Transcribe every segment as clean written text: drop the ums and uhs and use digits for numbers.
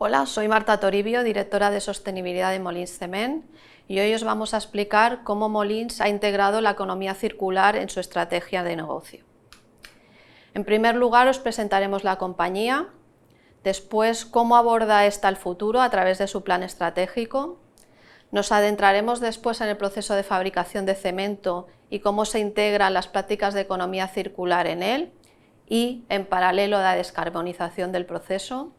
Hola, soy Marta Toribio, directora de Sostenibilidad de Molins Cement, y hoy os vamos a explicar cómo Molins ha integrado la economía circular en su estrategia de negocio. En primer lugar, os presentaremos la compañía, después cómo aborda esta el futuro a través de su plan estratégico. Nos adentraremos después en el proceso de fabricación de cemento y cómo se integran las prácticas de economía circular en él y, en paralelo, la descarbonización del proceso.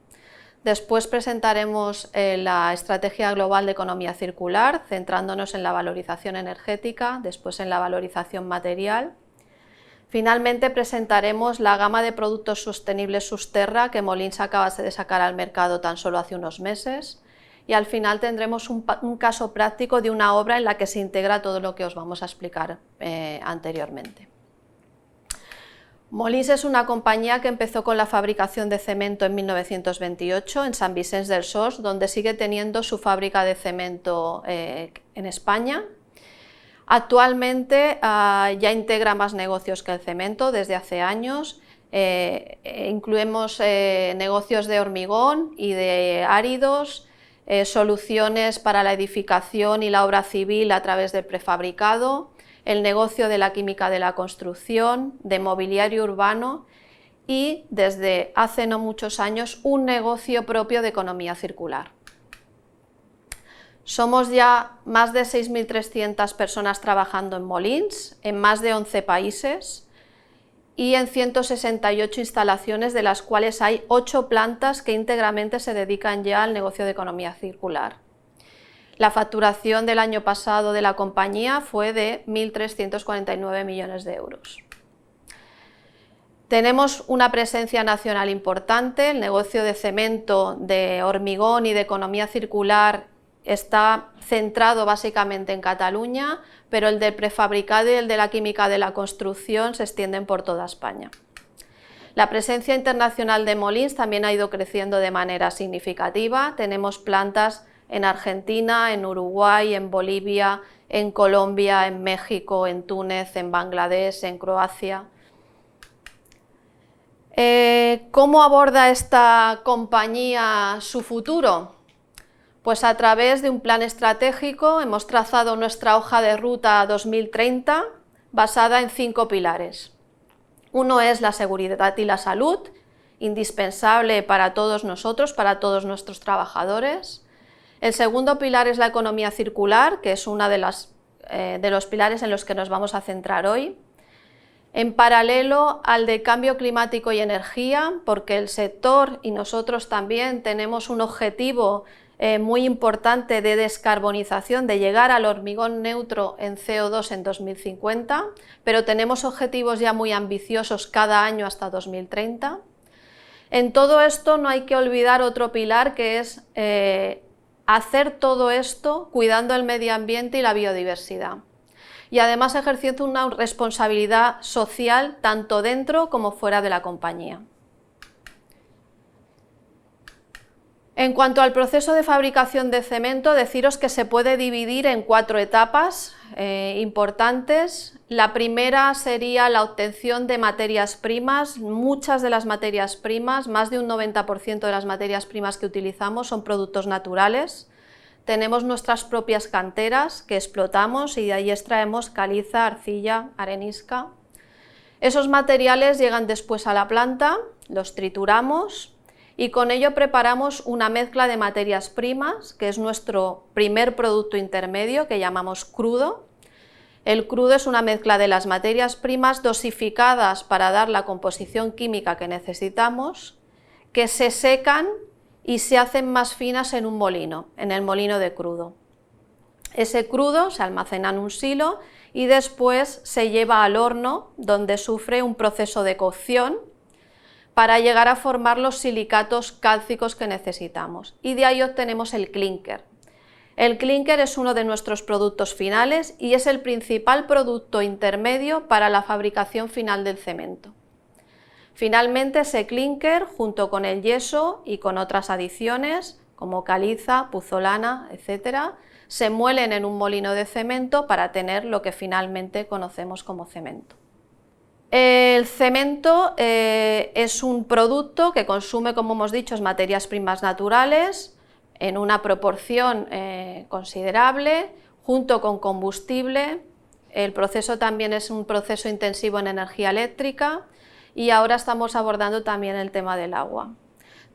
Después presentaremos la estrategia global de economía circular, centrándonos en la valorización energética, después en la valorización material. Finalmente presentaremos la gama de productos sostenibles Susterra que Molins acaba de sacar al mercado tan solo hace unos meses. Y al final tendremos un caso práctico de una obra en la que se integra todo lo que os vamos a explicar anteriormente. Molins es una compañía que empezó con la fabricación de cemento en 1928 en Sant Vicenç dels Horts, donde sigue teniendo su fábrica de cemento en España. Actualmente ya integra más negocios que el cemento desde hace años. Incluimos negocios de hormigón y de áridos, soluciones para la edificación y la obra civil a través del prefabricado, el negocio de la química de la construcción, de mobiliario urbano y, desde hace no muchos años, un negocio propio de economía circular. Somos ya más de 6.300 personas trabajando en Molins, en más de 11 países y en 168 instalaciones, de las cuales hay 8 plantas que íntegramente se dedican ya al negocio de economía circular. La facturación del año pasado de la compañía fue de 1.349 millones de euros. Tenemos una presencia nacional importante. El negocio de cemento, de hormigón y de economía circular está centrado básicamente en Cataluña, pero el del prefabricado y el de la química de la construcción se extienden por toda España. La presencia internacional de Molins también ha ido creciendo de manera significativa. Tenemos plantas en Argentina, en Uruguay, en Bolivia, en Colombia, en México, en Túnez, en Bangladesh, en Croacia. ¿Cómo aborda esta compañía su futuro? Pues a través de un plan estratégico hemos trazado nuestra hoja de ruta 2030 basada en 5 pilares. Uno es la seguridad y la salud, indispensable para todos nosotros, para todos nuestros trabajadores. El segundo pilar es la economía circular, que es uno de los pilares en los que nos vamos a centrar hoy. En paralelo al de cambio climático y energía, porque el sector y nosotros también tenemos un objetivo muy importante de descarbonización, de llegar al hormigón neutro en CO2 en 2050, pero tenemos objetivos ya muy ambiciosos cada año hasta 2030. En todo esto no hay que olvidar otro pilar, que es hacer todo esto cuidando el medio ambiente y la biodiversidad. Y además ejerciendo una responsabilidad social tanto dentro como fuera de la compañía. En cuanto al proceso de fabricación de cemento, deciros que se puede dividir en 4 etapas importantes. La primera sería la obtención de materias primas. Muchas de las materias primas, más de un 90% de las materias primas que utilizamos son productos naturales. Tenemos nuestras propias canteras que explotamos y de ahí extraemos caliza, arcilla, arenisca. Esos materiales llegan después a la planta, los trituramos y con ello preparamos una mezcla de materias primas, que es nuestro primer producto intermedio, que llamamos crudo. El crudo es una mezcla de las materias primas dosificadas para dar la composición química que necesitamos, que se secan y se hacen más finas en un molino, en el molino de crudo. Ese crudo se almacena en un silo y después se lleva al horno, donde sufre un proceso de cocción para llegar a formar los silicatos cálcicos que necesitamos, y de ahí obtenemos el clínker. El clínker es uno de nuestros productos finales y es el principal producto intermedio para la fabricación final del cemento. Finalmente, ese clínker, junto con el yeso y con otras adiciones como caliza, puzolana, etc., se muelen en un molino de cemento para tener lo que finalmente conocemos como cemento. El cemento es un producto que consume, como hemos dicho, materias primas naturales en una proporción considerable, junto con combustible. El proceso también es un proceso intensivo en energía eléctrica y ahora estamos abordando también el tema del agua.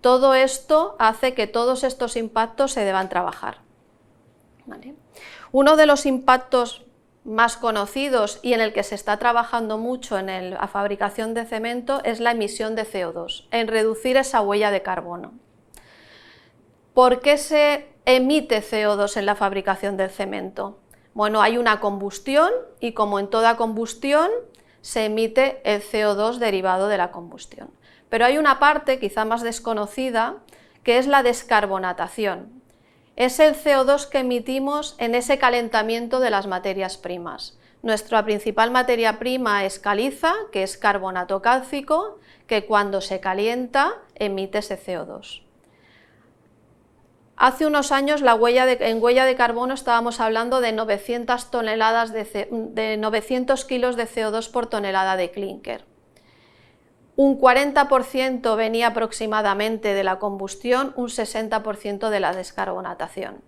Todo esto hace que todos estos impactos se deban trabajar. ¿Vale? Uno de los impactos más conocidos y en el que se está trabajando mucho en la fabricación de cemento es la emisión de CO2, en reducir esa huella de carbono. ¿Por qué se emite CO2 en la fabricación del cemento? Bueno, hay una combustión y como en toda combustión se emite el CO2 derivado de la combustión. Pero hay una parte quizá más desconocida que es la descarbonatación. Es el CO2 que emitimos en ese calentamiento de las materias primas. Nuestra principal materia prima es caliza, que es carbonato cálcico, que cuando se calienta emite ese CO2. Hace unos años en huella de carbono estábamos hablando de 900 kilos de CO2 por tonelada de clínker. Un 40% venía aproximadamente de la combustión, un 60% de la descarbonatación.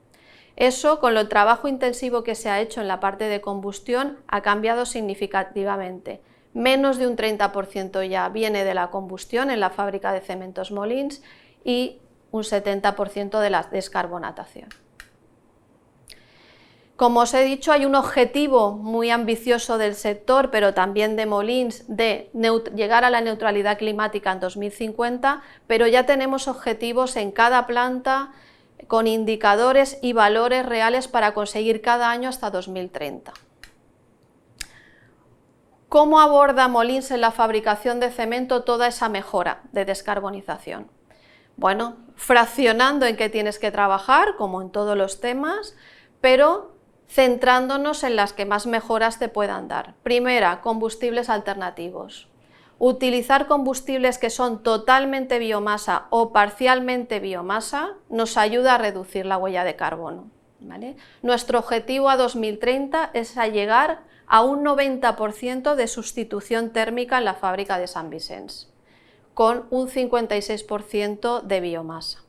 Eso, con el trabajo intensivo que se ha hecho en la parte de combustión, ha cambiado significativamente. Menos de un 30% ya viene de la combustión en la fábrica de cementos Molins y un 70% de la descarbonatación. Como os he dicho, hay un objetivo muy ambicioso del sector, pero también de Molins, de llegar a la neutralidad climática en 2050, pero ya tenemos objetivos en cada planta con indicadores y valores reales para conseguir cada año hasta 2030. ¿Cómo aborda Molins en la fabricación de cemento toda esa mejora de descarbonización? Bueno, fraccionando en qué tienes que trabajar, como en todos los temas, pero centrándonos en las que más mejoras te puedan dar. Primera, combustibles alternativos. Utilizar combustibles que son totalmente biomasa o parcialmente biomasa nos ayuda a reducir la huella de carbono, ¿vale? Nuestro objetivo a 2030 es llegar a un 90% de sustitución térmica en la fábrica de Sant Vicenç, con un 56% de biomasa.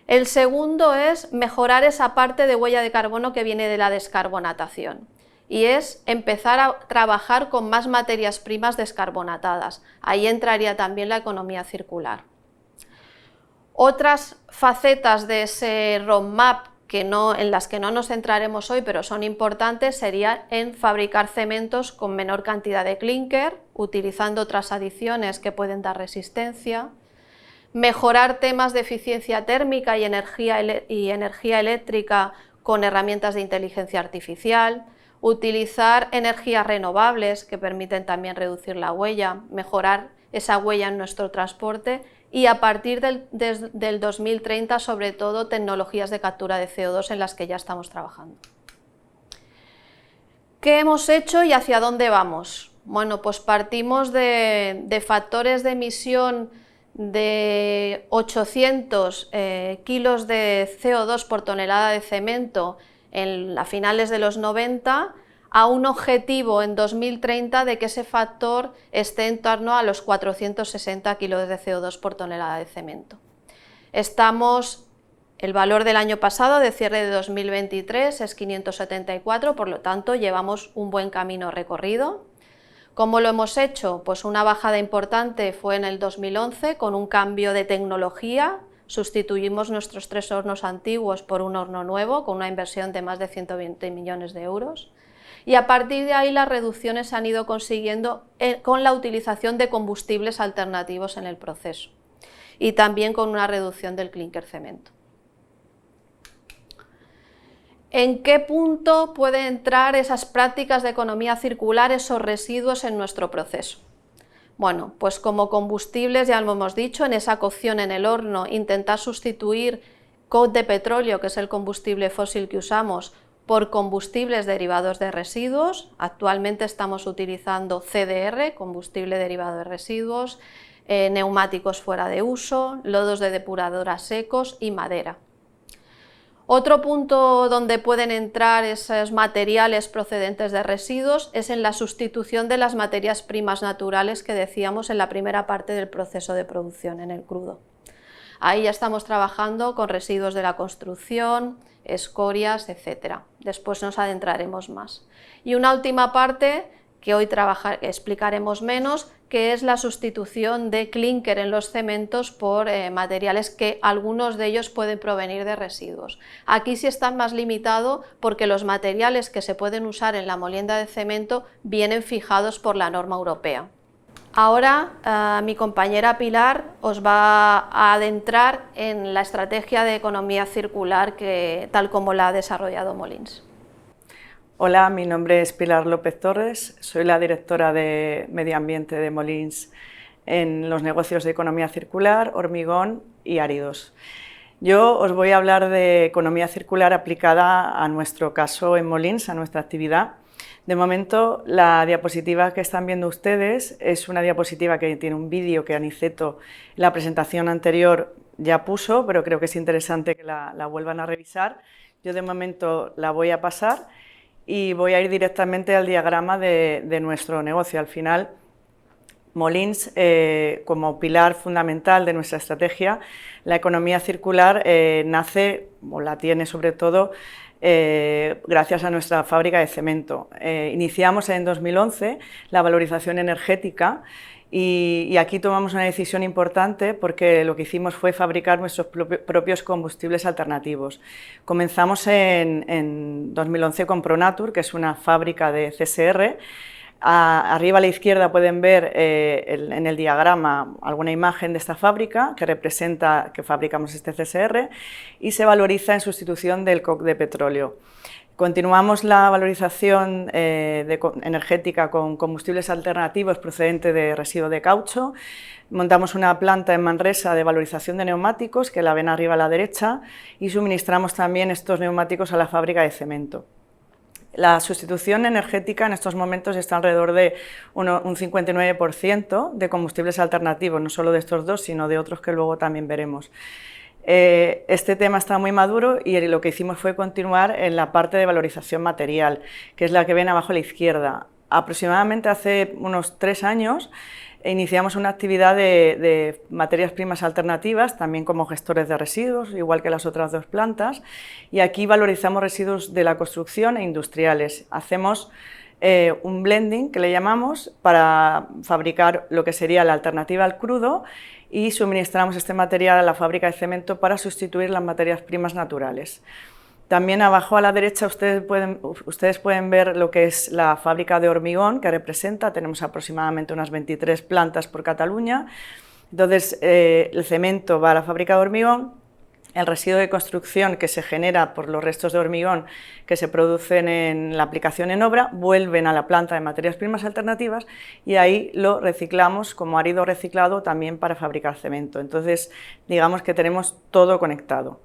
El segundo es mejorar esa parte de huella de carbono que viene de la descarbonatación y es empezar a trabajar con más materias primas descarbonatadas. Ahí entraría también la economía circular. Otras facetas de ese roadmap en las que no nos centraremos hoy, pero son importantes, sería en fabricar cementos con menor cantidad de clínker, utilizando otras adiciones que pueden dar resistencia, mejorar temas de eficiencia térmica y energía eléctrica con herramientas de inteligencia artificial, utilizar energías renovables que permiten también reducir la huella, mejorar esa huella en nuestro transporte y a partir del 2030 sobre todo tecnologías de captura de CO2 en las que ya estamos trabajando. ¿Qué hemos hecho y hacia dónde vamos? Bueno, pues partimos de factores de emisión de 800 kilos de CO2 por tonelada de cemento a finales de los 90 a un objetivo en 2030 de que ese factor esté en torno a los 460 kilos de CO2 por tonelada de cemento. El valor del año pasado de cierre de 2023 es 574, por lo tanto llevamos un buen camino recorrido. ¿Cómo lo hemos hecho? Pues una bajada importante fue en el 2011 con un cambio de tecnología. Sustituimos nuestros 3 hornos antiguos por un horno nuevo con una inversión de más de 120 millones de euros. Y a partir de ahí las reducciones se han ido consiguiendo con la utilización de combustibles alternativos en el proceso y también con una reducción del clínker cemento. ¿En qué punto pueden entrar esas prácticas de economía circular, esos residuos en nuestro proceso? Bueno, pues como combustibles, ya lo hemos dicho, en esa cocción en el horno, intentar sustituir coke de petróleo, que es el combustible fósil que usamos, por combustibles derivados de residuos. Actualmente estamos utilizando CDR, combustible derivado de residuos, neumáticos fuera de uso, lodos de depuradoras secos y madera. Otro punto donde pueden entrar esos materiales procedentes de residuos es en la sustitución de las materias primas naturales que decíamos en la primera parte del proceso de producción, en el crudo. Ahí ya estamos trabajando con residuos de la construcción, escorias, etc. Después nos adentraremos más. Y una última parte que hoy explicaremos menos, que es la sustitución de clínker en los cementos por materiales que algunos de ellos pueden provenir de residuos. Aquí sí está más limitado porque los materiales que se pueden usar en la molienda de cemento vienen fijados por la norma europea. Ahora mi compañera Pilar os va a adentrar en la estrategia de economía circular tal como la ha desarrollado Molins. Hola, mi nombre es Pilar López Torres, soy la directora de Medio Ambiente de Molins en los negocios de economía circular, hormigón y áridos. Yo os voy a hablar de economía circular aplicada a nuestro caso en Molins, a nuestra actividad. De momento, la diapositiva que están viendo ustedes es una diapositiva que tiene un vídeo que Aniceto en la presentación anterior ya puso, pero creo que es interesante que la vuelvan a revisar. Yo de momento la voy a pasar y voy a ir directamente al diagrama de nuestro negocio. Al final, Molins, como pilar fundamental de nuestra estrategia, la economía circular nace, o la tiene sobre todo, gracias a nuestra fábrica de cemento. Iniciamos en 2011 la valorización energética y aquí tomamos una decisión importante porque lo que hicimos fue fabricar nuestros propios combustibles alternativos. Comenzamos en 2011 con Pronatur, que es una fábrica de CSR. Arriba a la izquierda pueden ver en el diagrama alguna imagen de esta fábrica que representa que fabricamos este CSR y se valoriza en sustitución del coke de petróleo. Continuamos la valorización energética con combustibles alternativos procedentes de residuos de caucho. Montamos una planta en Manresa de valorización de neumáticos, que la ven arriba a la derecha, y suministramos también estos neumáticos a la fábrica de cemento. La sustitución energética en estos momentos está alrededor de un 59% de combustibles alternativos, no solo de estos dos, sino de otros que luego también veremos. Este tema está muy maduro y lo que hicimos fue continuar en la parte de valorización material, que es la que ven abajo a la izquierda. Aproximadamente hace unos 3 años iniciamos una actividad de materias primas alternativas, también como gestores de residuos, igual que las otras dos plantas, y aquí valorizamos residuos de la construcción e industriales. Hacemos un blending, que le llamamos, para fabricar lo que sería la alternativa al crudo y suministramos este material a la fábrica de cemento para sustituir las materias primas naturales. También abajo a la derecha ustedes pueden ver lo que es la fábrica de hormigón que representa. Tenemos aproximadamente unas 23 plantas por Cataluña. Entonces, el cemento va a la fábrica de hormigón, el residuo de construcción que se genera por los restos de hormigón que se producen en la aplicación en obra, vuelven a la planta de materias primas alternativas y ahí lo reciclamos como árido reciclado también para fabricar cemento. Entonces, digamos que tenemos todo conectado.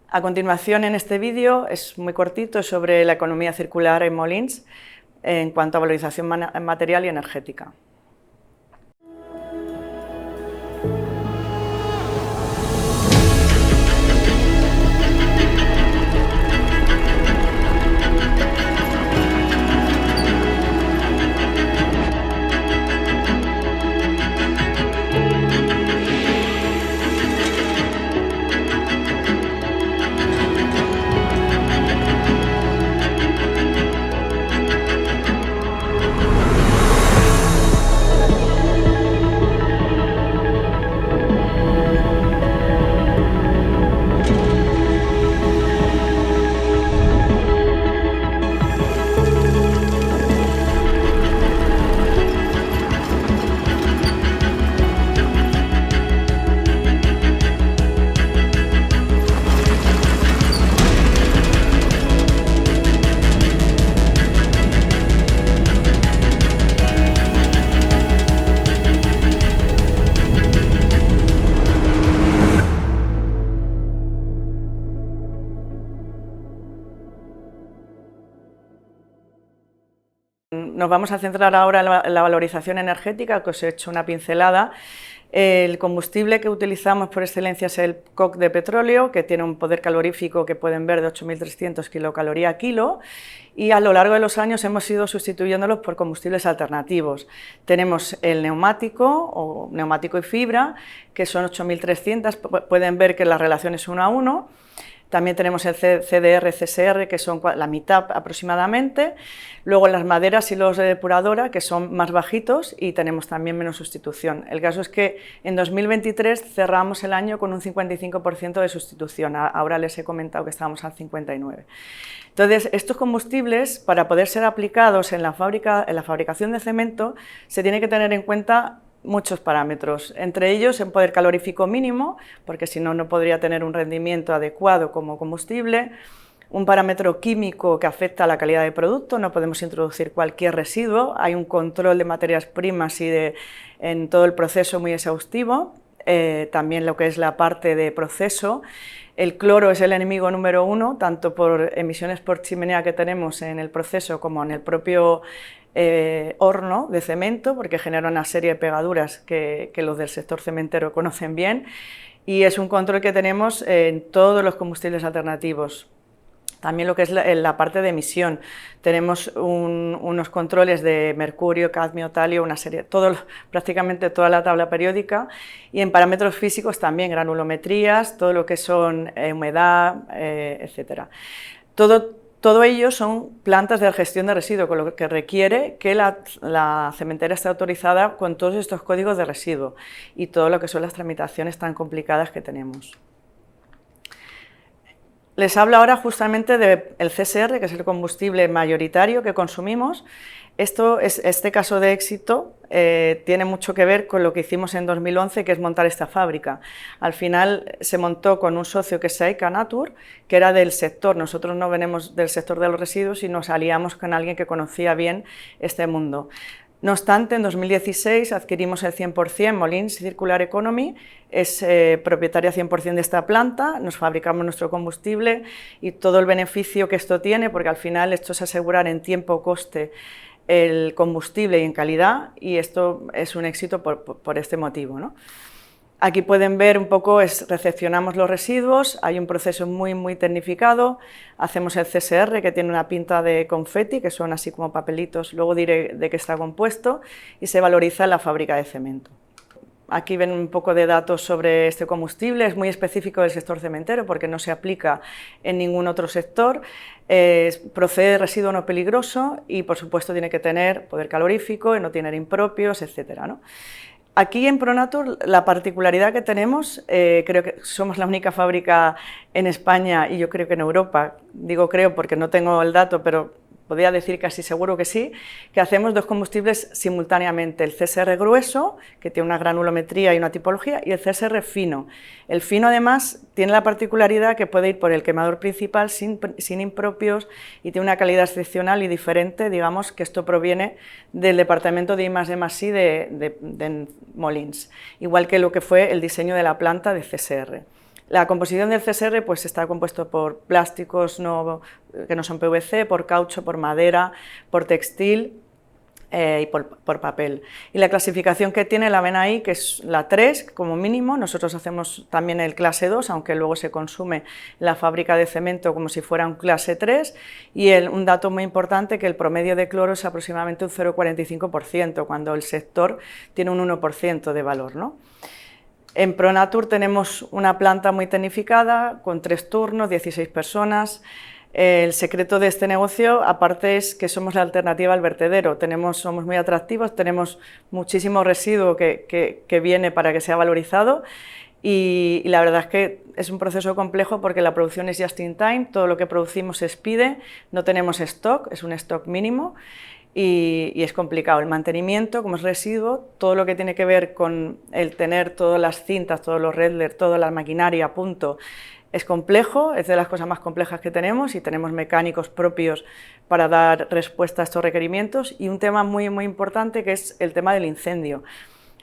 A continuación, en este vídeo, es muy cortito, sobre la economía circular en Molins en cuanto a valorización material y energética. Nos vamos a centrar ahora en la valorización energética, que os he hecho una pincelada. El combustible que utilizamos por excelencia es el coke de petróleo, que tiene un poder calorífico que pueden ver de 8.300 kilocalorías a kilo, y a lo largo de los años hemos ido sustituyéndolos por combustibles alternativos. Tenemos el neumático o neumático y fibra, que son 8.300, pueden ver que la relación es 1 a 1. También tenemos el CDR, CSR, que son la mitad aproximadamente. Luego las maderas y los de depuradora, que son más bajitos y tenemos también menos sustitución. El caso es que en 2023 cerramos el año con un 55% de sustitución. Ahora les he comentado que estábamos al 59%. Entonces, estos combustibles, para poder ser aplicados en la fabricación de cemento, se tiene que tener en cuenta muchos parámetros, entre ellos el poder calorífico mínimo, porque si no, no podría tener un rendimiento adecuado como combustible, un parámetro químico que afecta a la calidad del producto, no podemos introducir cualquier residuo, hay un control de materias primas y en todo el proceso muy exhaustivo, también lo que es la parte de proceso. El cloro es el enemigo número 1, tanto por emisiones por chimenea que tenemos en el proceso como en el propio horno de cemento, porque genera una serie de pegaduras que los del sector cementero conocen bien, y es un control que tenemos en todos los combustibles alternativos. También lo que es la parte de emisión, tenemos unos controles de mercurio, cadmio, talio, una serie, prácticamente toda la tabla periódica, y en parámetros físicos también, granulometrías, todo lo que son humedad, etcétera. Todo ello son plantas de gestión de residuos, con lo que requiere que la cementera esté autorizada con todos estos códigos de residuo y todo lo que son las tramitaciones tan complicadas que tenemos. Les hablo ahora justamente del CSR, que es el combustible mayoritario que consumimos. Este caso de éxito tiene mucho que ver con lo que hicimos en 2011, que es montar esta fábrica. Al final se montó con un socio que es Saika Natur, que era del sector. Nosotros no venimos del sector de los residuos y nos aliamos con alguien que conocía bien este mundo. No obstante, en 2016 adquirimos el 100%, Molins Circular Economy, es propietaria 100% de esta planta, nos fabricamos nuestro combustible y todo el beneficio que esto tiene, porque al final esto es asegurar en tiempo, coste, el combustible y en calidad, y esto es un éxito por este motivo, ¿no? Aquí pueden ver un poco, recepcionamos los residuos, hay un proceso muy tecnificado, hacemos el CSR, que tiene una pinta de confeti, que son así como papelitos, luego diré de qué está compuesto, y se valoriza en la fábrica de cemento. Aquí ven un poco de datos sobre este combustible, es muy específico del sector cementero porque no se aplica en ningún otro sector, procede de residuo no peligroso y por supuesto tiene que tener poder calorífico, no tener impropios, etcétera, ¿no? Aquí en Pronatur la particularidad que tenemos, creo que somos la única fábrica en España y yo creo que en Europa, digo creo porque no tengo el dato, pero podría decir casi seguro que sí, que hacemos dos combustibles simultáneamente, el CSR grueso, que tiene una granulometría y una tipología, y el CSR fino. El fino además tiene la particularidad que puede ir por el quemador principal sin impropios y tiene una calidad excepcional y diferente, digamos que esto proviene del departamento de I+D+I de Molins, igual que lo que fue el diseño de la planta de CSR. La composición del CSR pues, está compuesto por plásticos que no son PVC, por caucho, por madera, por textil y por papel. Y la clasificación que tiene la ven ahí, que es la 3 como mínimo, nosotros hacemos también el clase 2, aunque luego se consume en la fábrica de cemento como si fuera un clase 3, y un dato muy importante, que el promedio de cloro es aproximadamente un 0,45%, cuando el sector tiene un 1% de valor, ¿no? En Pronatur tenemos una planta muy tecnificada, con 3 turnos, 16 personas. El secreto de este negocio, aparte, es que somos la alternativa al vertedero. Somos muy atractivos, tenemos muchísimo residuo que viene para que sea valorizado y la verdad es que es un proceso complejo porque la producción es just in time, todo lo que producimos se expide, no tenemos stock, es un stock mínimo. Y es complicado. El mantenimiento, como es residuo, todo lo que tiene que ver con el tener todas las cintas, todos los redlers, toda la maquinaria a punto, es complejo, es de las cosas más complejas que tenemos y tenemos mecánicos propios para dar respuesta a estos requerimientos. Y un tema muy importante que es el tema del incendio.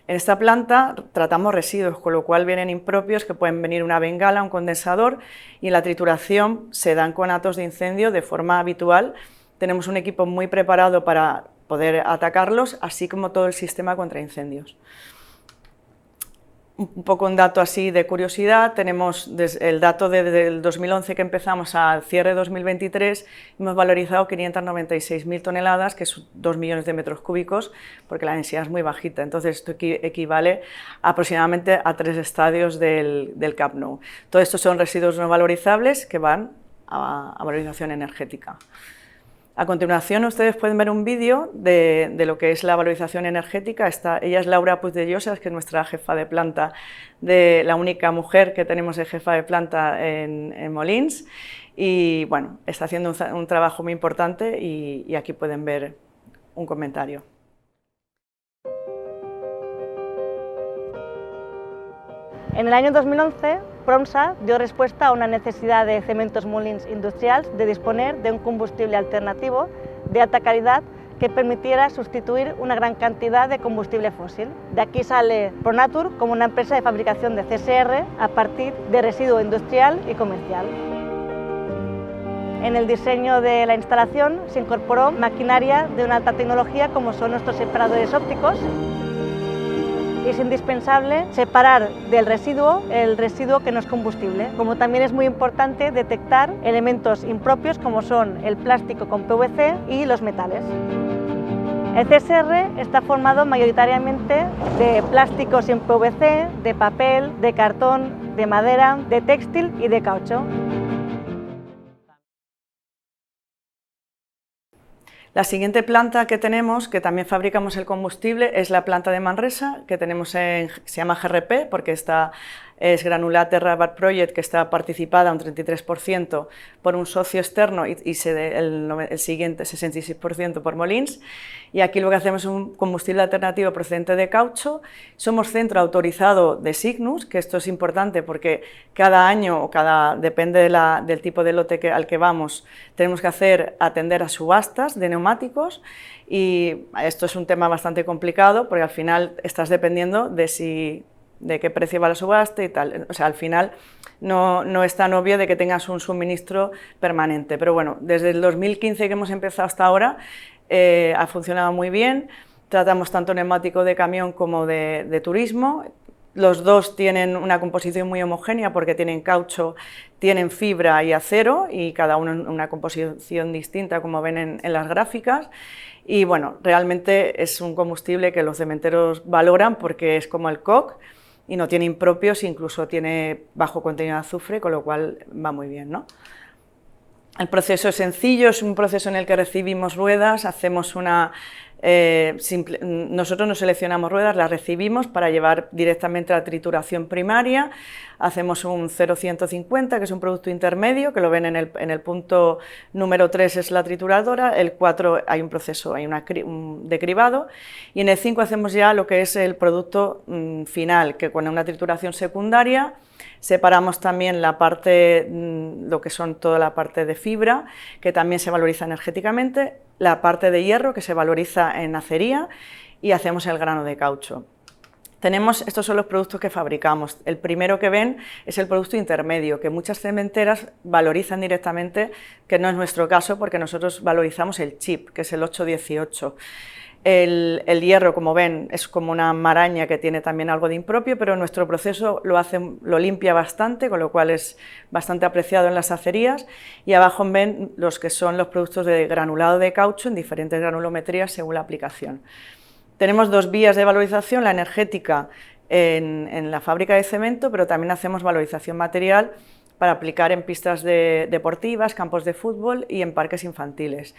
En esta planta tratamos residuos, con lo cual vienen impropios que pueden venir una bengala, un condensador, y en la trituración se dan conatos de incendio de forma habitual. Tenemos un equipo muy preparado para poder atacarlos, así como todo el sistema contra incendios. Un poco un dato así de curiosidad, tenemos el dato desde el 2011 que empezamos al cierre de 2023, hemos valorizado 596.000 toneladas, que son 2 millones de metros cúbicos, porque la densidad es muy bajita, entonces esto equivale aproximadamente a 3 estadios del Camp Nou. Todo esto son residuos no valorizables que van a valorización energética. A continuación ustedes pueden ver un vídeo de lo que es la valorización energética. Ella es Laura Puig de Llosas, que es nuestra jefa de planta, la única mujer que tenemos de jefa de planta en Molins, y bueno, está haciendo un trabajo muy importante y aquí pueden ver un comentario. En el año 2011, Promsa dio respuesta a una necesidad de Cementos Molins Industrials de disponer de un combustible alternativo de alta calidad que permitiera sustituir una gran cantidad de combustible fósil. De aquí sale Pronatur como una empresa de fabricación de CSR a partir de residuo industrial y comercial. En el diseño de la instalación se incorporó maquinaria de una alta tecnología como son nuestros separadores ópticos. Es indispensable separar del residuo el residuo que no es combustible, como también es muy importante detectar elementos impropios como son el plástico con PVC y los metales. El CSR está formado mayoritariamente de plásticos sin PVC, de papel, de cartón, de madera, de textil y de caucho. La siguiente planta que tenemos, que también fabricamos el combustible, es la planta de Manresa, que tenemos se llama GRP, porque es Granulate Rabat Project, que está participada un 33% por un socio externo y el siguiente 66% por Molins. Y aquí lo que hacemos es un combustible alternativo procedente de caucho. Somos centro autorizado de Signus, que esto es importante porque cada año, depende del tipo de lote al que vamos, tenemos que atender a subastas de neumáticos, y esto es un tema bastante complicado porque al final estás dependiendo de qué precio va la subasta y tal. O sea, al final no es tan obvio de que tengas un suministro permanente, pero bueno, desde el 2015 que hemos empezado hasta ahora ha funcionado muy bien. Tratamos tanto neumático de camión como de turismo. Los dos tienen una composición muy homogénea porque tienen caucho, tienen fibra y acero, y cada uno en una composición distinta, como ven en las gráficas. Y bueno, realmente es un combustible que los cementeros valoran porque es como el coke y no tiene impropios, incluso tiene bajo contenido de azufre, con lo cual va muy bien, ¿no? El proceso es sencillo, es un proceso en el que recibimos ruedas, nosotros no seleccionamos ruedas, las recibimos para llevar directamente a la trituración primaria. Hacemos un 0,150, que es un producto intermedio, que lo ven en el punto número 3 es la trituradora, el 4 hay un proceso, hay un decribado, y en el 5 hacemos ya lo que es el producto final, que con una trituración secundaria separamos también la parte, lo que son toda la parte de fibra, que también se valoriza energéticamente, la parte de hierro, que se valoriza en acería, y hacemos el grano de caucho. Estos son los productos que fabricamos. El primero que ven es el producto intermedio, que muchas cementeras valorizan directamente, que no es nuestro caso porque nosotros valorizamos el chip, que es el 818. El hierro, como ven, es como una maraña que tiene también algo de impropio, pero nuestro proceso lo limpia bastante, con lo cual es bastante apreciado en las acerías. Y abajo ven los que son los productos de granulado de caucho en diferentes granulometrías según la aplicación. Tenemos dos vías de valorización, la energética en la fábrica de cemento, pero también hacemos valorización material para aplicar en pistas deportivas, campos de fútbol y en parques infantiles.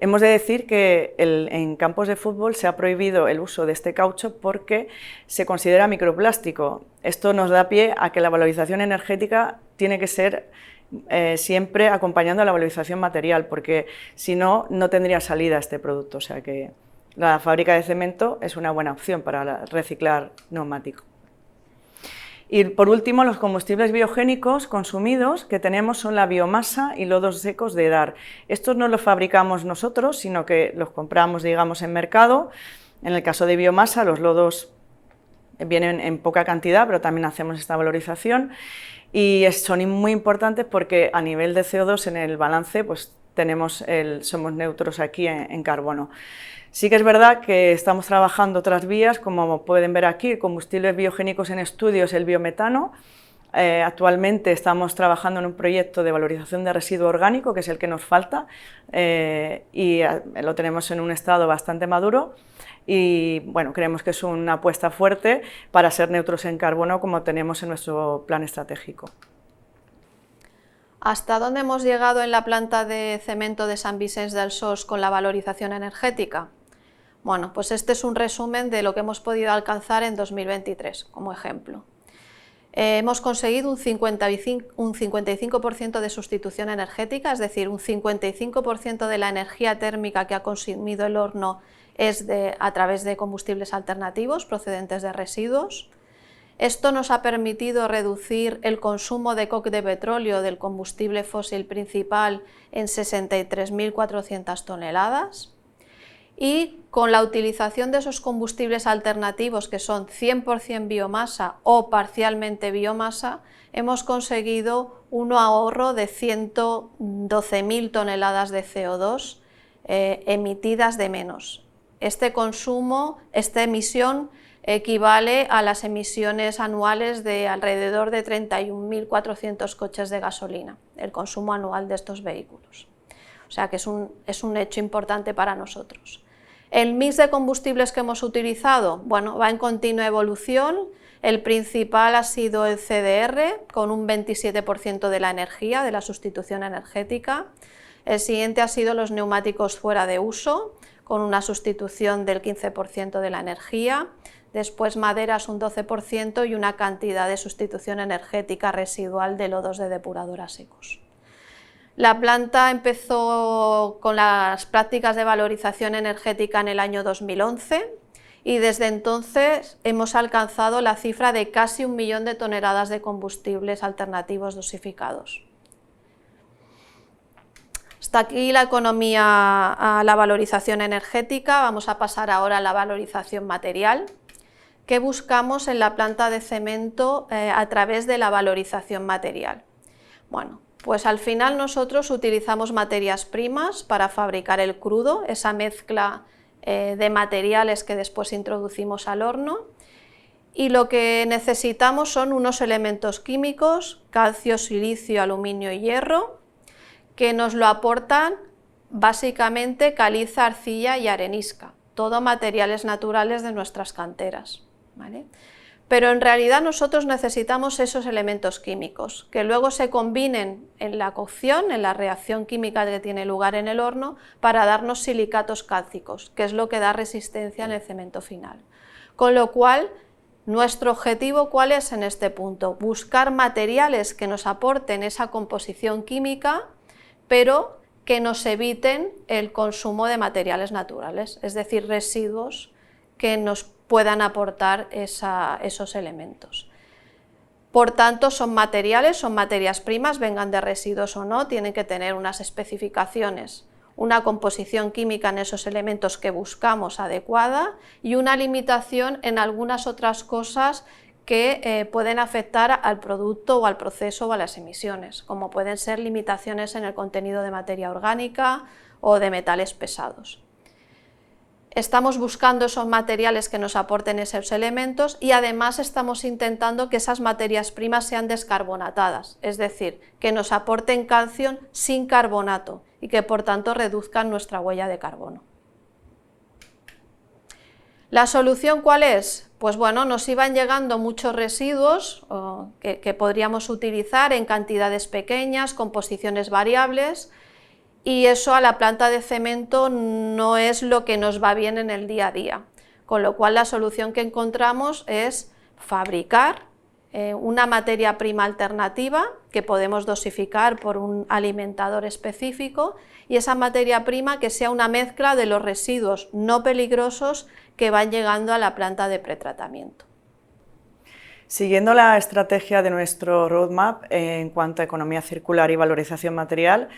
Hemos de decir que en campos de fútbol se ha prohibido el uso de este caucho porque se considera microplástico. Esto nos da pie a que la valorización energética tiene que ser siempre acompañando a la valorización material, porque si no, no tendría salida este producto. O sea que la fábrica de cemento es una buena opción para reciclar neumático. Y por último, los combustibles biogénicos consumidos que tenemos son la biomasa y lodos secos de DAR. Estos no los fabricamos nosotros, sino que los compramos, digamos, en mercado. En el caso de biomasa, los lodos vienen en poca cantidad, pero también hacemos esta valorización. Y son muy importantes porque a nivel de CO2 en el balance, pues somos neutros aquí en carbono. Sí que es verdad que estamos trabajando otras vías, como pueden ver aquí, combustibles biogénicos en estudios, el biometano. Actualmente estamos trabajando en un proyecto de valorización de residuo orgánico, que es el que nos falta, y lo tenemos en un estado bastante maduro. Y bueno, creemos que es una apuesta fuerte para ser neutros en carbono, como tenemos en nuestro plan estratégico. ¿Hasta dónde hemos llegado en la planta de cemento de Sant Vicenç dels Horts con la valorización energética? Bueno, pues este es un resumen de lo que hemos podido alcanzar en 2023, como ejemplo. Hemos conseguido un 55% de sustitución energética, es decir, un 55% de la energía térmica que ha consumido el horno es a través de combustibles alternativos procedentes de residuos. Esto nos ha permitido reducir el consumo de coque de petróleo del combustible fósil principal en 63.400 toneladas. Y con la utilización de esos combustibles alternativos, que son 100% biomasa o parcialmente biomasa, hemos conseguido un ahorro de 112.000 toneladas de CO2 emitidas de menos. Esta emisión equivale a las emisiones anuales de alrededor de 31.400 coches de gasolina, el consumo anual de estos vehículos. O sea que es un hecho importante para nosotros. El mix de combustibles que hemos utilizado, bueno, va en continua evolución. El principal ha sido el CDR, con un 27% de la energía, de la sustitución energética. El siguiente ha sido los neumáticos fuera de uso, con una sustitución del 15% de la energía. Después maderas un 12% y una cantidad de sustitución energética residual de lodos de depuradora secos. La planta empezó con las prácticas de valorización energética en el año 2011 y desde entonces hemos alcanzado la cifra de casi 1 millón de toneladas de combustibles alternativos dosificados. Hasta aquí la economía a la valorización energética. Vamos a pasar ahora a la valorización material. ¿Qué buscamos en la planta de cemento a través de la valorización material? Bueno, pues al final nosotros utilizamos materias primas para fabricar el crudo, esa mezcla de materiales que después introducimos al horno, y lo que necesitamos son unos elementos químicos, calcio, silicio, aluminio y hierro, que nos lo aportan básicamente caliza, arcilla y arenisca, todo materiales naturales de nuestras canteras, ¿vale? Pero en realidad nosotros necesitamos esos elementos químicos, que luego se combinen en la cocción, en la reacción química que tiene lugar en el horno, para darnos silicatos cálcicos, que es lo que da resistencia en el cemento final. Con lo cual, nuestro objetivo, ¿cuál es en este punto? Buscar materiales que nos aporten esa composición química, pero que nos eviten el consumo de materiales naturales, es decir, residuos que nos puedan aportar esos elementos. Por tanto, son materias primas, vengan de residuos o no, tienen que tener unas especificaciones, una composición química en esos elementos que buscamos adecuada y una limitación en algunas otras cosas que pueden afectar al producto o al proceso o a las emisiones, como pueden ser limitaciones en el contenido de materia orgánica o de metales pesados. Estamos buscando esos materiales que nos aporten esos elementos y además estamos intentando que esas materias primas sean descarbonatadas, es decir, que nos aporten calcio sin carbonato y que por tanto reduzcan nuestra huella de carbono. ¿La solución cuál es? Pues bueno, nos iban llegando muchos residuos que podríamos utilizar en cantidades pequeñas, con posiciones variables, y eso a la planta de cemento no es lo que nos va bien en el día a día, con lo cual la solución que encontramos es fabricar una materia prima alternativa que podemos dosificar por un alimentador específico, y esa materia prima que sea una mezcla de los residuos no peligrosos que van llegando a la planta de pretratamiento. Siguiendo la estrategia de nuestro roadmap en cuanto a economía circular y valorización material,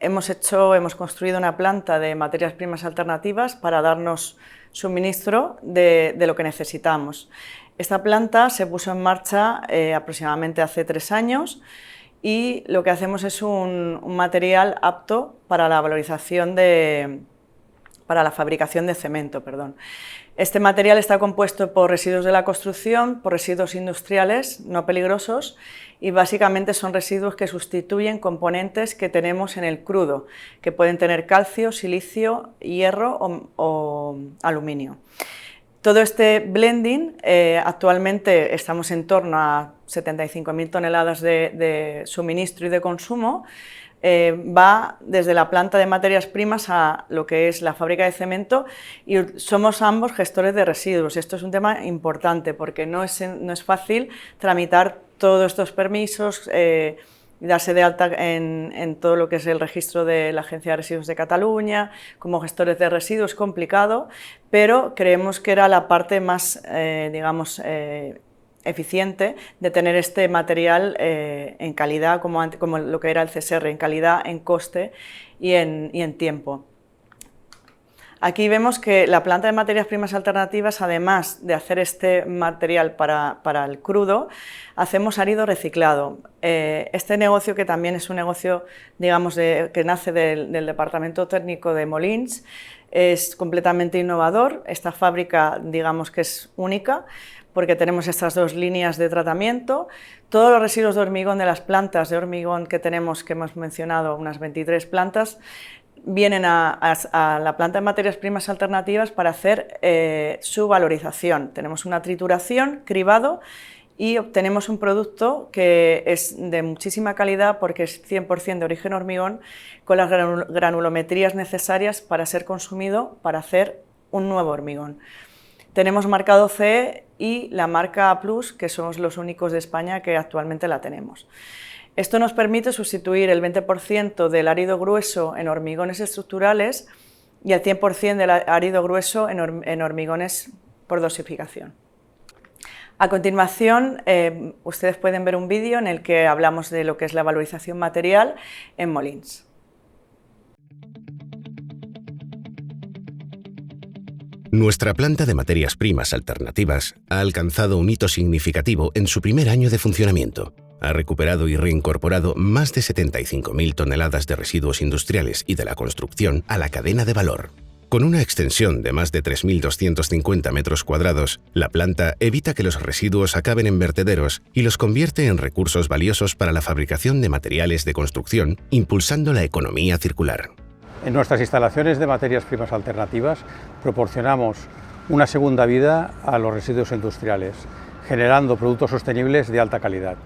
hemos construido una planta de materias primas alternativas para darnos suministro de lo que necesitamos. Esta planta se puso en marcha aproximadamente hace 3 años y lo que hacemos es un material apto para la valorización para la fabricación de cemento, perdón. Este material está compuesto por residuos de la construcción, por residuos industriales no peligrosos y básicamente son residuos que sustituyen componentes que tenemos en el crudo, que pueden tener calcio, silicio, hierro o aluminio. Todo este blending, actualmente estamos en torno a 75.000 toneladas de suministro y de consumo, va desde la planta de materias primas a lo que es la fábrica de cemento y somos ambos gestores de residuos. Esto es un tema importante porque no es fácil tramitar todos estos permisos, darse de alta en todo lo que es el registro de la Agencia de Residuos de Cataluña, como gestores de residuos es complicado, pero creemos que era la parte más, digamos, eficiente de tener este material en calidad, como lo que era el CSR, en calidad, en coste y en tiempo. Aquí vemos que la planta de materias primas alternativas, además de hacer este material para el crudo, hacemos árido reciclado. Este negocio, que también es un negocio, digamos, que nace del departamento técnico de Molins, es completamente innovador. Esta fábrica, digamos que es única, porque tenemos estas dos líneas de tratamiento. Todos los residuos de hormigón de las plantas de hormigón que tenemos, que hemos mencionado, unas 23 plantas, vienen a la planta de materias primas alternativas para hacer su valorización. Tenemos una trituración, cribado, y obtenemos un producto que es de muchísima calidad porque es 100% de origen hormigón, con las granulometrías necesarias para ser consumido para hacer un nuevo hormigón. Tenemos marcado CE y la marca A+, que somos los únicos de España que actualmente la tenemos. Esto nos permite sustituir el 20% del árido grueso en hormigones estructurales y el 100% del árido grueso en hormigones por dosificación. A continuación, ustedes pueden ver un vídeo en el que hablamos de lo que es la valorización material en Molins. Nuestra planta de materias primas alternativas ha alcanzado un hito significativo en su primer año de funcionamiento. Ha recuperado y reincorporado más de 75.000 toneladas de residuos industriales y de la construcción a la cadena de valor. Con una extensión de más de 3.250 metros cuadrados, la planta evita que los residuos acaben en vertederos y los convierte en recursos valiosos para la fabricación de materiales de construcción, impulsando la economía circular. En nuestras instalaciones de materias primas alternativas proporcionamos una segunda vida a los residuos industriales, generando productos sostenibles de alta calidad.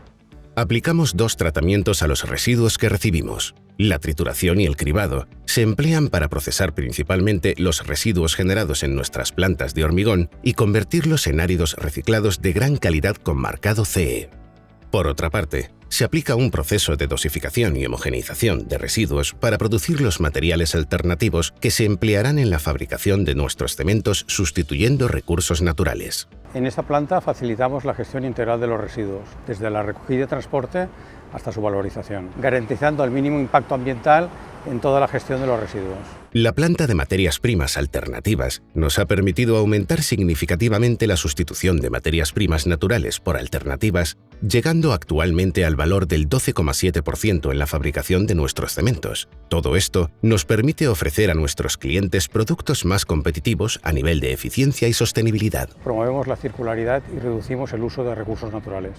Aplicamos dos tratamientos a los residuos que recibimos. La trituración y el cribado se emplean para procesar principalmente los residuos generados en nuestras plantas de hormigón y convertirlos en áridos reciclados de gran calidad con marcado CE. Por otra parte, se aplica un proceso de dosificación y homogeneización de residuos para producir los materiales alternativos que se emplearán en la fabricación de nuestros cementos sustituyendo recursos naturales. En esta planta facilitamos la gestión integral de los residuos, desde la recogida y transporte hasta su valorización, garantizando el mínimo impacto ambiental en toda la gestión de los residuos. La planta de materias primas alternativas nos ha permitido aumentar significativamente la sustitución de materias primas naturales por alternativas, llegando actualmente al valor del 12,7% en la fabricación de nuestros cementos. Todo esto nos permite ofrecer a nuestros clientes productos más competitivos a nivel de eficiencia y sostenibilidad. Promovemos la circularidad y reducimos el uso de recursos naturales.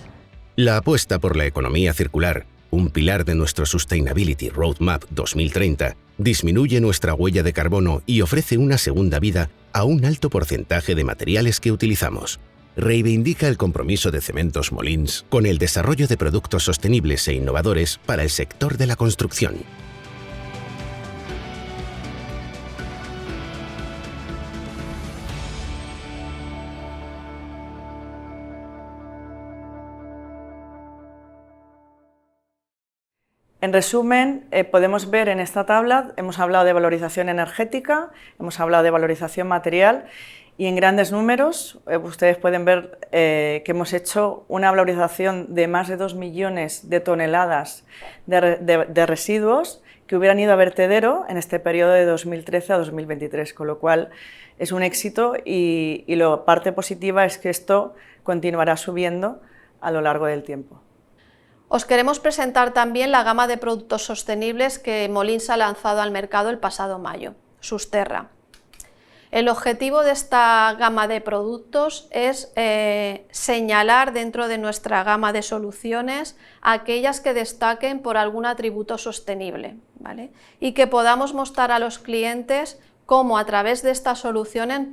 La apuesta por la economía circular, un pilar de nuestro Sustainability Roadmap 2030, disminuye nuestra huella de carbono y ofrece una segunda vida a un alto porcentaje de materiales que utilizamos. Reivindica el compromiso de Cementos Molins con el desarrollo de productos sostenibles e innovadores para el sector de la construcción. En resumen, podemos ver en esta tabla, hemos hablado de valorización energética, hemos hablado de valorización material y en grandes números ustedes pueden ver que hemos hecho una valorización de más de 2 millones de toneladas de residuos que hubieran ido a vertedero en este periodo de 2013 a 2023, con lo cual es un éxito y la parte positiva es que esto continuará subiendo a lo largo del tiempo. Os queremos presentar también la gama de productos sostenibles que Molins ha lanzado al mercado el pasado mayo, Susterra. El objetivo de esta gama de productos es señalar dentro de nuestra gama de soluciones aquellas que destaquen por algún atributo sostenible, ¿vale? Y que podamos mostrar a los clientes cómo a través de estas soluciones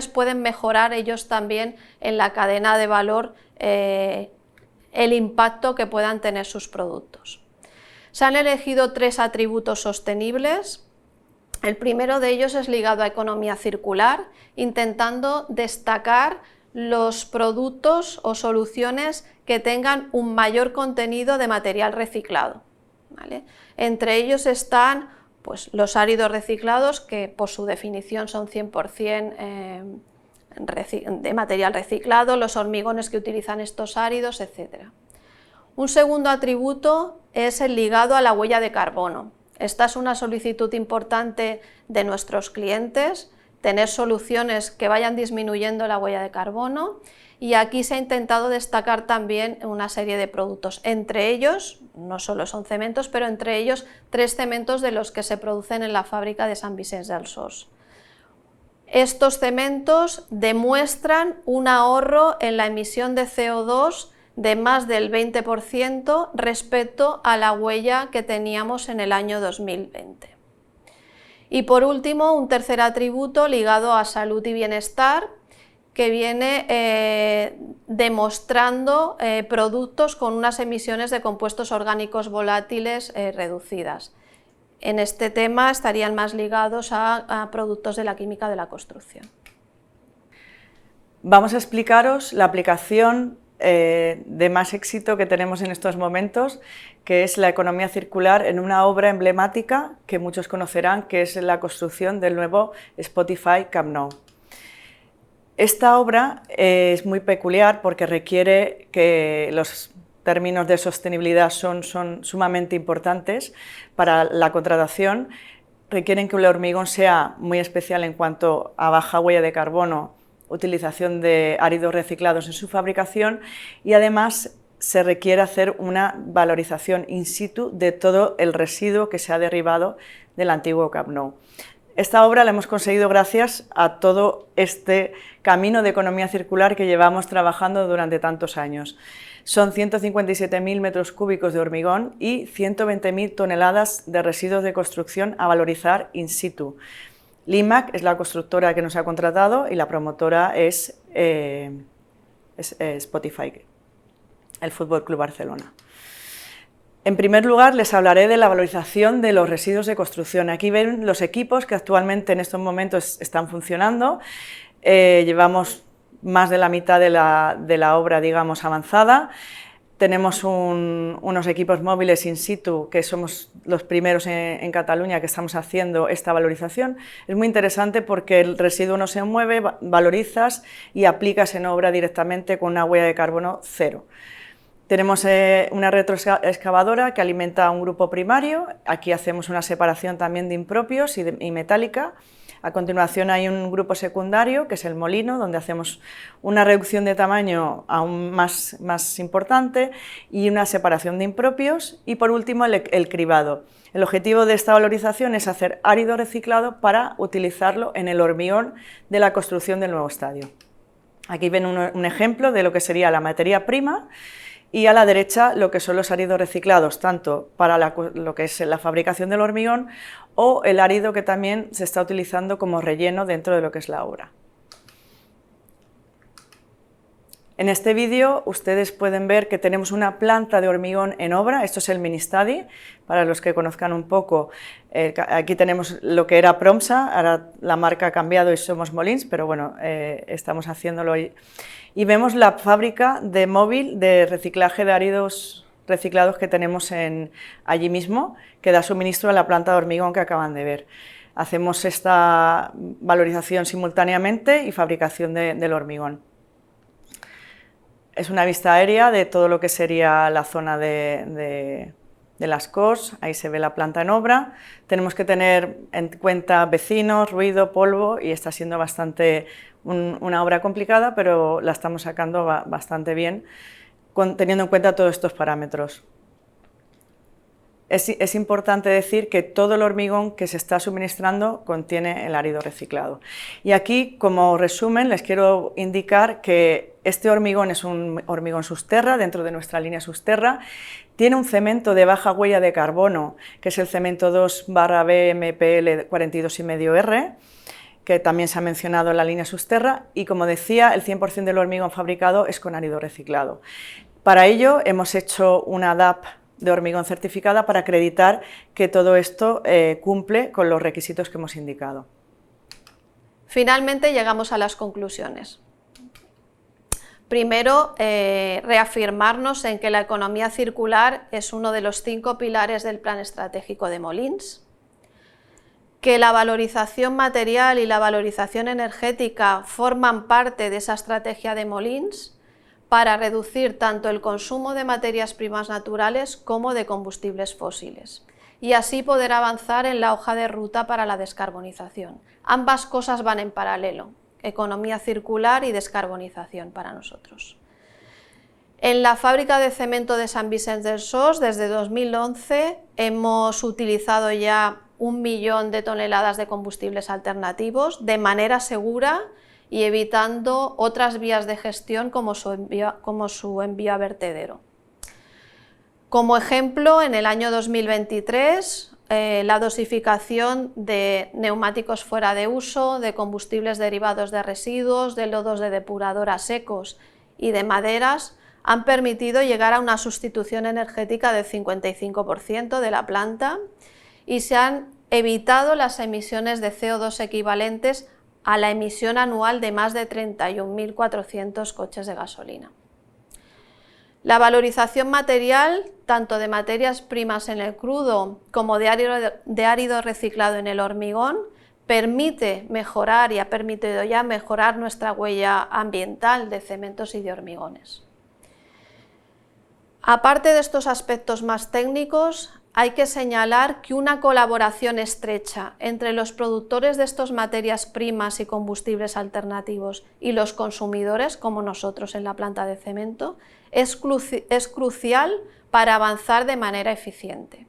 pueden mejorar ellos también en la cadena de valor el impacto que puedan tener sus productos. Se han elegido 3 atributos sostenibles. El primero de ellos es ligado a economía circular, intentando destacar los productos o soluciones que tengan un mayor contenido de material reciclado, ¿vale? Entre ellos están pues, los áridos reciclados, que por su definición son 100% de material reciclado, los hormigones que utilizan estos áridos, etc. Un segundo atributo es el ligado a la huella de carbono. Esta es una solicitud importante de nuestros clientes, tener soluciones que vayan disminuyendo la huella de carbono, y aquí se ha intentado destacar también una serie de productos, entre ellos, no solo son cementos, pero entre ellos 3 cementos de los que se producen en la fábrica de Sant Vicenç dels Horts. Estos cementos demuestran un ahorro en la emisión de CO2 de más del 20% respecto a la huella que teníamos en el año 2020. Y por último, un tercer atributo ligado a salud y bienestar, que viene demostrando productos con unas emisiones de compuestos orgánicos volátiles reducidas. En este tema estarían más ligados a productos de la química de la construcción. Vamos a explicaros la aplicación de más éxito que tenemos en estos momentos, que es la economía circular en una obra emblemática que muchos conocerán, que es la construcción del nuevo Spotify Camp Nou. Esta obra es muy peculiar porque requiere que los términos de sostenibilidad son sumamente importantes para la contratación, requieren que el hormigón sea muy especial en cuanto a baja huella de carbono, utilización de áridos reciclados en su fabricación, y además se requiere hacer una valorización in situ de todo el residuo que se ha derivado del antiguo Camp Nou. Esta obra la hemos conseguido gracias a todo este camino de economía circular que llevamos trabajando durante tantos años. Son 157.000 metros cúbicos de hormigón y 120.000 toneladas de residuos de construcción a valorizar in situ. Limac es la constructora que nos ha contratado y la promotora es Spotify, el Fútbol Club Barcelona. En primer lugar, les hablaré de la valorización de los residuos de construcción. Aquí ven los equipos que actualmente en estos momentos están funcionando. Llevamos más de la mitad de la obra, digamos, avanzada. Tenemos unos equipos móviles in situ, que somos los primeros en Cataluña que estamos haciendo esta valorización. Es muy interesante porque el residuo no se mueve, valorizas y aplicas en obra directamente con una huella de carbono cero. Tenemos una retroexcavadora que alimenta a un grupo primario. Aquí hacemos una separación también de impropios y metálica. A continuación hay un grupo secundario, que es el molino, donde hacemos una reducción de tamaño aún más importante y una separación de impropios. Y por último el cribado. El objetivo de esta valorización es hacer árido reciclado para utilizarlo en el hormigón de la construcción del nuevo estadio. Aquí ven un ejemplo de lo que sería la materia prima, y a la derecha lo que son los áridos reciclados, tanto para lo que es la fabricación del hormigón o el árido que también se está utilizando como relleno dentro de lo que es la obra. En este vídeo ustedes pueden ver que tenemos una planta de hormigón en obra. Esto es el mini study, para los que conozcan un poco. Aquí tenemos lo que era Promsa, ahora la marca ha cambiado y somos Molins, pero bueno, estamos haciéndolo hoy. Y vemos la fábrica de móvil de reciclaje de áridos reciclados que tenemos allí mismo, que da suministro a la planta de hormigón que acaban de ver. Hacemos esta valorización simultáneamente y fabricación del hormigón. Es una vista aérea de todo lo que sería la zona de las COS, ahí se ve la planta en obra. Tenemos que tener en cuenta vecinos, ruido, polvo, y está siendo bastante una obra complicada, pero la estamos sacando bastante bien. teniendo en cuenta todos estos parámetros. Es importante decir que todo el hormigón que se está suministrando contiene el árido reciclado. Y aquí, como resumen, les quiero indicar que este hormigón es un hormigón Susterra, dentro de nuestra línea Susterra. Tiene un cemento de baja huella de carbono, que es el cemento 2/BMPL 42,5R, que también se ha mencionado en la línea Susterra, y como decía, el 100% del hormigón fabricado es con árido reciclado. Para ello hemos hecho una DAP de hormigón certificada para acreditar que todo esto cumple con los requisitos que hemos indicado. Finalmente llegamos a las conclusiones. Primero, reafirmarnos en que la economía circular es uno de los 5 pilares del Plan Estratégico de Molins, que la valorización material y la valorización energética forman parte de esa estrategia de Molins para reducir tanto el consumo de materias primas naturales como de combustibles fósiles y así poder avanzar en la hoja de ruta para la descarbonización. Ambas cosas van en paralelo, economía circular y descarbonización para nosotros. En la fábrica de cemento de Sant Vicenç dels Horts, desde 2011, hemos utilizado ya 1 millón de toneladas de combustibles alternativos de manera segura y evitando otras vías de gestión como su envío a vertedero. Como ejemplo, en el año 2023, la dosificación de neumáticos fuera de uso, de combustibles derivados de residuos, de lodos de depuradora secos y de maderas han permitido llegar a una sustitución energética del 55% de la planta y se han evitado las emisiones de CO2 equivalentes a la emisión anual de más de 31.400 coches de gasolina. La valorización material, tanto de materias primas en el crudo como de árido reciclado en el hormigón, permite mejorar y ha permitido ya mejorar nuestra huella ambiental de cementos y de hormigones. Aparte de estos aspectos más técnicos, hay que señalar que una colaboración estrecha entre los productores de estas materias primas y combustibles alternativos y los consumidores, como nosotros en la planta de cemento, es crucial para avanzar de manera eficiente.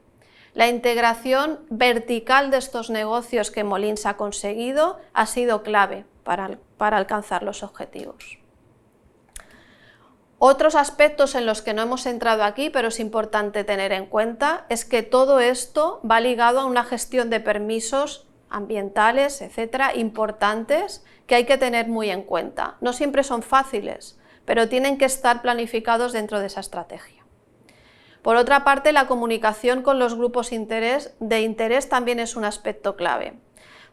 La integración vertical de estos negocios que Molins ha conseguido ha sido clave para alcanzar los objetivos. Otros aspectos en los que no hemos entrado aquí, pero es importante tener en cuenta, es que todo esto va ligado a una gestión de permisos ambientales, etcétera, importantes, que hay que tener muy en cuenta. No siempre son fáciles, pero tienen que estar planificados dentro de esa estrategia. Por otra parte, la comunicación con los grupos de interés también es un aspecto clave.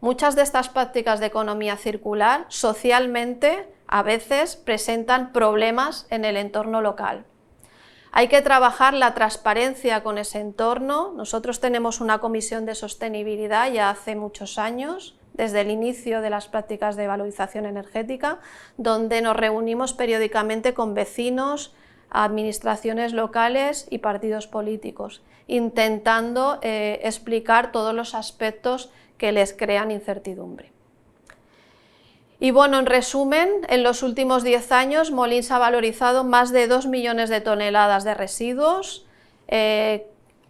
Muchas de estas prácticas de economía circular socialmente a veces presentan problemas en el entorno local. Hay que trabajar la transparencia con ese entorno. Nosotros tenemos una comisión de sostenibilidad ya hace muchos años, desde el inicio de las prácticas de valorización energética, donde nos reunimos periódicamente con vecinos, administraciones locales y partidos políticos, intentando explicar todos los aspectos que les crean incertidumbre. Y bueno, en resumen, en los últimos 10 años Molins ha valorizado más de 2 millones de toneladas de residuos,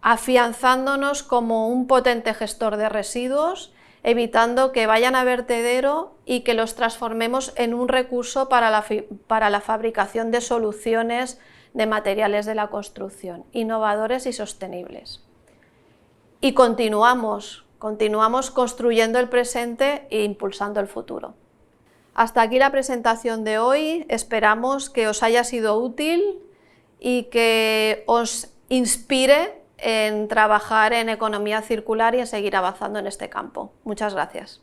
afianzándonos como un potente gestor de residuos, evitando que vayan a vertedero y que los transformemos en un recurso para la fabricación de soluciones de materiales de la construcción, innovadores y sostenibles. Y continuamos construyendo el presente e impulsando el futuro. Hasta aquí la presentación de hoy, esperamos que os haya sido útil y que os inspire en trabajar en economía circular y en seguir avanzando en este campo. Muchas gracias.